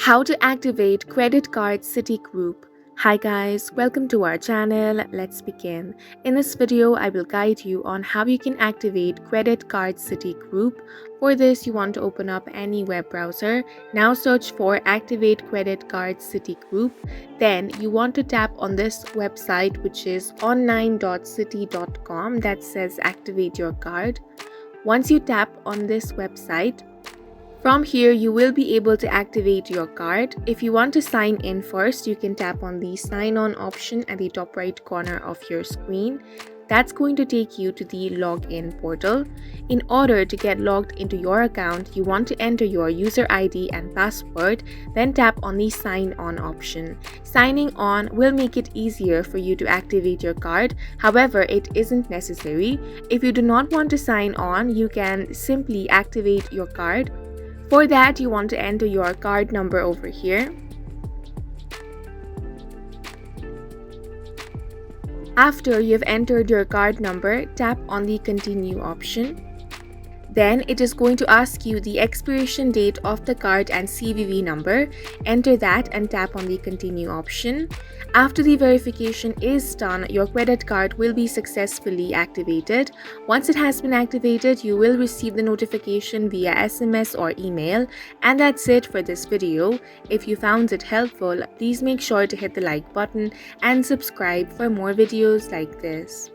How to activate credit card Citi Group. Hi guys, welcome to our channel. Let's begin. In this video, I will guide you on how you can activate credit card Citi Group. For this, you want to open up any web browser. Now search for activate credit card Citi Group. Then you want to tap on this website, which is online.citi.com, that says activate your card. Once you tap on this website, from here, you will be able to activate your card. If you want to sign in first, you can tap on the sign on option at the top right corner of your screen. That's going to take you to the login portal. In order to get logged into your account, you want to enter your user ID and password, then tap on the sign on option. Signing on will make it easier for you to activate your card. However, it isn't necessary. If you do not want to sign on, you can simply activate your card. For that, you want to enter your card number over here. After you've entered your card number, tap on the continue option. Then it is going to ask you the expiration date of the card and CVV number. Enter that and tap on the continue option. After the verification is done, your credit card will be successfully activated. Once it has been activated, you will receive the notification via SMS or email. And that's it for this video. If you found it helpful, please make sure to hit the like button and subscribe for more videos like this.